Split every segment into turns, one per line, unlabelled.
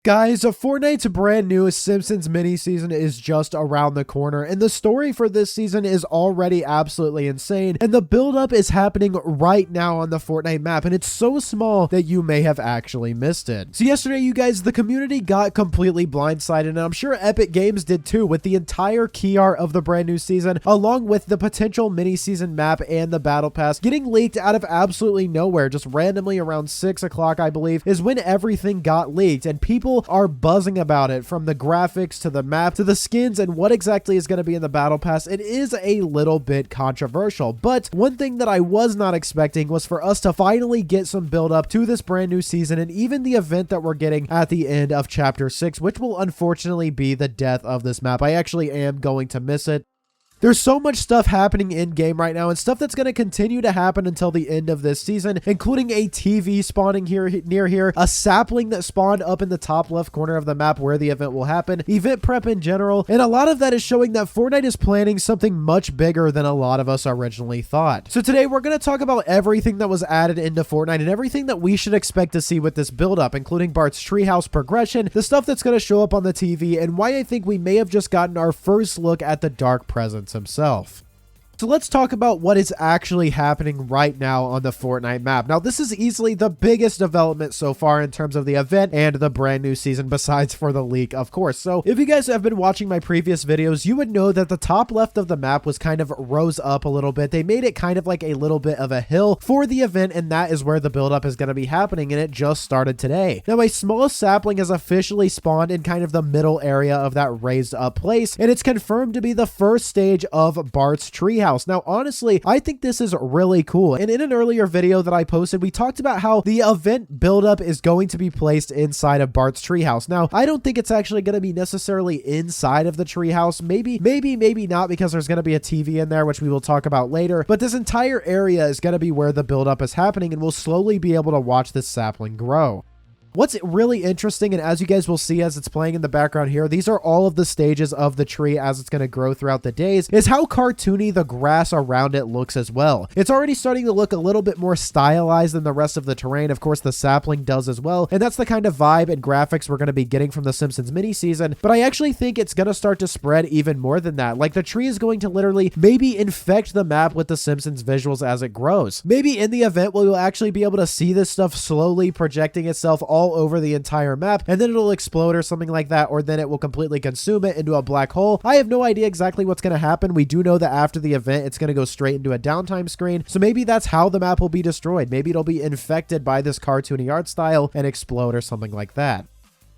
Guys, Fortnite's brand new Simpsons mini season is just around the corner, and the story for this season is already absolutely insane, and the build-up is happening right now on the Fortnite map, and it's so small that you may have actually missed it. So yesterday, you guys, the community got completely blindsided, and I'm sure Epic Games did too, with the entire key art of the brand new season, along with the potential mini season map and the battle pass getting leaked out of absolutely nowhere. Just randomly around 6 o'clock, I believe, is when everything got leaked, and people are buzzing about it, from the graphics to the map to the skins and what exactly is going to be in the battle pass. It is a little bit controversial, but one thing that I was not expecting was for us to finally get some build up to this brand new season, and even the event that we're getting at the end of chapter 6, which will unfortunately be the death of this map. I actually am going to miss it. There's so much stuff happening in game right now, and stuff that's going to continue to happen until the end of this season, including a TV spawning near here, a sapling that spawned up in the top left corner of the map where the event will happen, event prep in general, and a lot of that is showing that Fortnite is planning something much bigger than a lot of us originally thought. So today we're going to talk about everything that was added into Fortnite and everything that we should expect to see with this build up, including Bart's treehouse progression, the stuff that's going to show up on the TV, and why I think we may have just gotten our first look at the Dark Presence himself. So let's talk about what is actually happening right now on the Fortnite map. Now, this is easily the biggest development so far in terms of the event and the brand new season, besides for the leak, of course. So if you guys have been watching my previous videos, you would know that the top left of the map was kind of rose up a little bit. They made it kind of like a little bit of a hill for the event, and that is where the buildup is going to be happening, and it just started today. Now, a small sapling has officially spawned in kind of the middle area of that raised up place, and it's confirmed to be the first stage of Bart's treehouse. Now, honestly, I think this is really cool. And in an earlier video that I posted, we talked about how the event buildup is going to be placed inside of Bart's treehouse. Now, I don't think it's actually going to be necessarily inside of the treehouse. Maybe not, because there's going to be a TV in there, which we will talk about later. But this entire area is going to be where the buildup is happening, and we'll slowly be able to watch this sapling grow. What's really interesting, and as you guys will see as it's playing in the background here, these are all of the stages of the tree as it's going to grow throughout the days, is how cartoony the grass around it looks as well. It's already starting to look a little bit more stylized than the rest of the terrain. Of course, the sapling does as well, and that's the kind of vibe and graphics we're going to be getting from the Simpsons mini season. But I actually think it's going to start to spread even more than that. Like, the tree is going to literally maybe infect the map with the Simpsons visuals as it grows. Maybe in the event we'll actually be able to see this stuff slowly projecting itself all over the entire map, and then it'll explode or something like that, or then it will completely consume it into a black hole. I have no idea exactly what's going to happen. We do know that after the event, it's going to go straight into a downtime screen, so maybe that's how the map will be destroyed. Maybe it'll be infected by this cartoony art style and explode or something like that.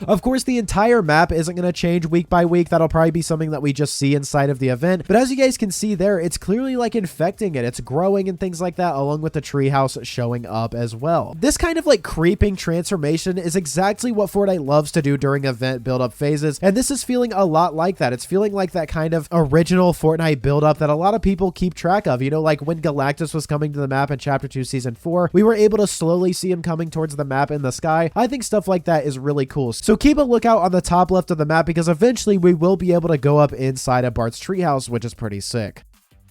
Of course, the entire map isn't going to change week by week. That'll probably be something that we just see inside of the event. But as you guys can see there, it's clearly like infecting it. It's growing and things like that, along with the treehouse showing up as well. This kind of like creeping transformation is exactly what Fortnite loves to do during event build-up phases. And this is feeling a lot like that. It's feeling like that kind of original Fortnite build-up that a lot of people keep track of. You know, like when Galactus was coming to the map in Chapter 2, Season 4, we were able to slowly see him coming towards the map in the sky. I think stuff like that is really cool. So keep a lookout on the top left of the map, because eventually we will be able to go up inside of Bart's treehouse, which is pretty sick.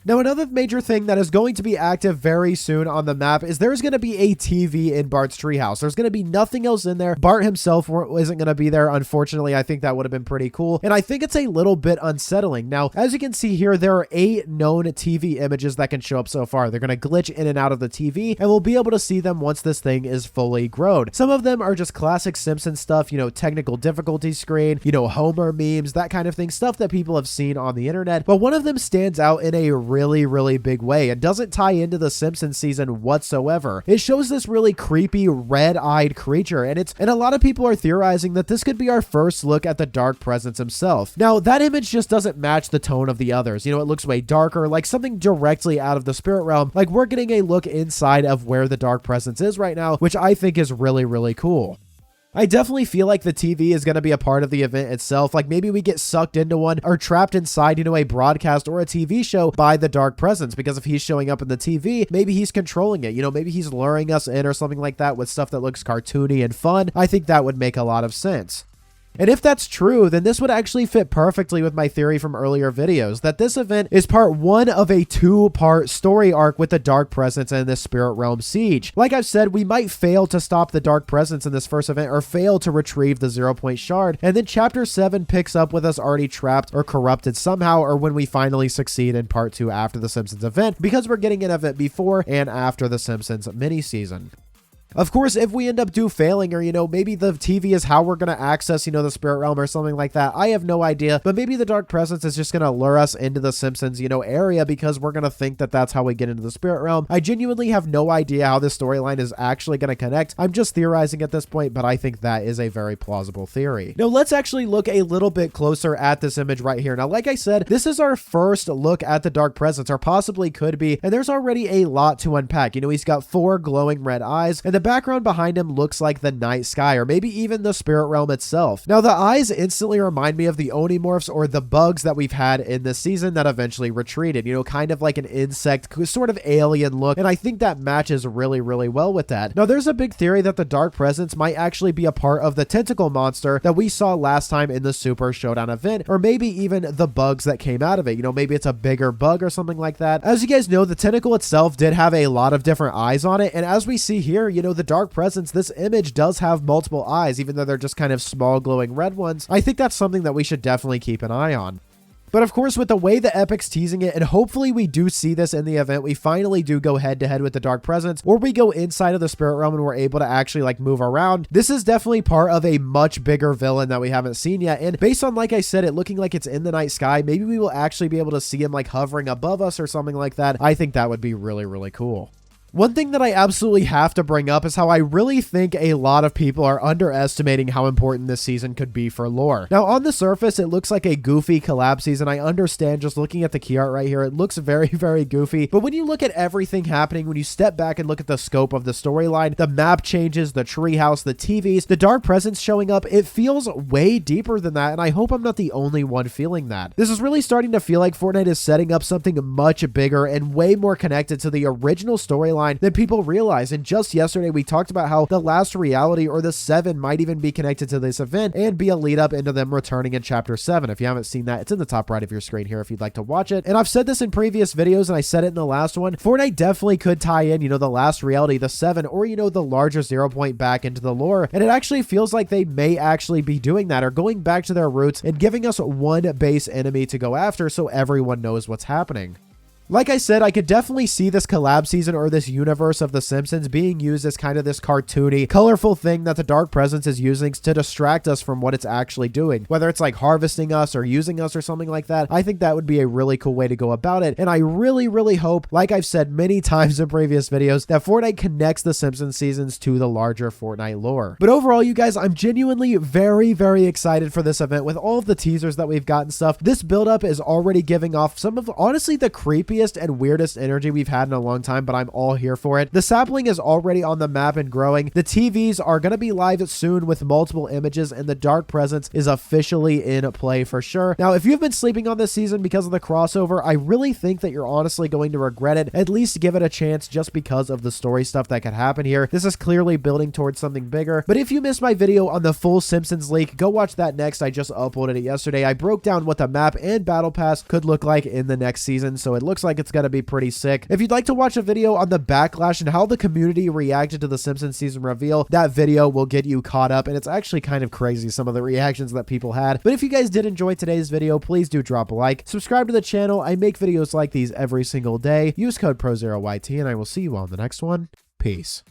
Now, another major thing that is going to be active very soon on the map is there's going to be a TV in Bart's treehouse. There's going to be nothing else in there. Bart himself isn't going to be there. Unfortunately, I think that would have been pretty cool, and I think it's a little bit unsettling. Now, as you can see here, there are 8 known TV images that can show up so far. They're going to glitch in and out of the TV, and we'll be able to see them once this thing is fully grown. Some of them are just classic Simpsons stuff, you know, technical difficulty screen, you know, Homer memes, that kind of thing, stuff that people have seen on the internet. But one of them stands out in a really big way and doesn't tie into the Simpsons season whatsoever. It shows this really creepy red-eyed creature, and a lot of people are theorizing that this could be our first look at the Dark Presence himself. Now, that image just doesn't match the tone of the others. You know, it looks way darker, like something directly out of the spirit realm. Like, we're getting a look inside of where the Dark Presence is right now, which I think is really cool. I definitely feel like the TV is going to be a part of the event itself. Like, maybe we get sucked into one or trapped inside, you know, a broadcast or a TV show by the Dark Presence, because if he's showing up in the TV, maybe he's controlling it. You know, maybe he's luring us in or something like that with stuff that looks cartoony and fun. I think that would make a lot of sense. And if that's true, then this would actually fit perfectly with my theory from earlier videos, that this event is part one of a two-part story arc with the Dark Presence and the Spirit Realm Siege. Like I've said, we might fail to stop the Dark Presence in this first event or fail to retrieve the 0-point shard, and then Chapter 7 picks up with us already trapped or corrupted somehow, or when we finally succeed in part 2 after the Simpsons event, because we're getting an event before and after the Simpsons mini-season. Of course, if we end up failing, or, maybe the TV is how we're going to access, the Spirit Realm or something like that, I have no idea, but maybe the Dark Presence is just going to lure us into the Simpsons, area, because we're going to think that that's how we get into the Spirit Realm. I genuinely have no idea how this storyline is actually going to connect. I'm just theorizing at this point, but I think that is a very plausible theory. Now, let's actually look a little bit closer at this image right here. Now, like I said, this is our first look at the Dark Presence, or possibly could be, and there's already a lot to unpack. He's got 4 glowing red eyes, and the background behind him looks like the night sky, or maybe even the Spirit Realm itself. Now, the eyes instantly remind me of the Onimorphs, or the bugs that we've had in this season that eventually retreated, kind of like an insect, sort of alien look, and I think that matches really, really well with that. Now, there's a big theory that the Dark Presence might actually be a part of the tentacle monster that we saw last time in the Super Showdown event, or maybe even the bugs that came out of it. Maybe it's a bigger bug or something like that. As you guys know, the tentacle itself did have a lot of different eyes on it, and as we see here, the Dark Presence, this image does have multiple eyes, even though they're just kind of small glowing red ones. I think that's something that we should definitely keep an eye on. But of course, with the way the Epic's teasing it, and hopefully we do see this in the event, we finally do go head to head with the Dark Presence, or we go inside of the Spirit Realm and we're able to actually move around. This is definitely part of a much bigger villain that we haven't seen yet. And based on, like I said, it looking like it's in the night sky, maybe we will actually be able to see him hovering above us or something like that. I think that would be really, really cool. One thing that I absolutely have to bring up is how I really think a lot of people are underestimating how important this season could be for lore. Now, on the surface, it looks like a goofy collab season. I understand, just looking at the key art right here, it looks very, very goofy. But when you look at everything happening, when you step back and look at the scope of the storyline, the map changes, the treehouse, the TVs, the Dark Presence showing up, it feels way deeper than that, and I hope I'm not the only one feeling that. This is really starting to feel like Fortnite is setting up something much bigger and way more connected to the original storyline than people realize. And just yesterday, we talked about how the last reality, or the 7, might even be connected to this event and be a lead up into them returning in Chapter 7. If you haven't seen that, it's in the top right of your screen here if you'd like to watch it. And I've said this in previous videos, and I said it in the last one, Fortnite definitely could tie in, the last reality, the 7, or, the larger 0 point back into the lore. And it actually feels like they may actually be doing that, or going back to their roots and giving us one base enemy to go after so everyone knows what's happening. Like I said, I could definitely see this collab season, or this universe of The Simpsons, being used as kind of this cartoony, colorful thing that the Dark Presence is using to distract us from what it's actually doing. Whether it's harvesting us or using us or something like that, I think that would be a really cool way to go about it. And I really, really hope, like I've said many times in previous videos, that Fortnite connects the Simpsons seasons to the larger Fortnite lore. But overall, you guys, I'm genuinely very, very excited for this event. With all of the teasers that we've gotten stuff, this build-up is already giving off some of, honestly, the creepiest and weirdest energy we've had in a long time, but I'm all here for it. The sapling is already on the map and growing. The TVs are going to be live soon with multiple images, and the Dark Presence is officially in play for sure. Now, if you've been sleeping on this season because of the crossover, I really think that you're honestly going to regret it. At least give it a chance, just because of the story stuff that could happen here. This is clearly building towards something bigger. But if you missed my video on the full Simpsons leak, go watch that next. I just uploaded it yesterday. I broke down what the map and battle pass could look like in the next season, so it looks like it's going to be pretty sick. If you'd like to watch a video on the backlash and how the community reacted to the Simpsons season reveal, that video will get you caught up, and it's actually kind of crazy, some of the reactions that people had. But if you guys did enjoy today's video, please do drop a like, subscribe to the channel. I make videos like these every single day. Use code PROZEROYT, and I will see you all in the next one. Peace.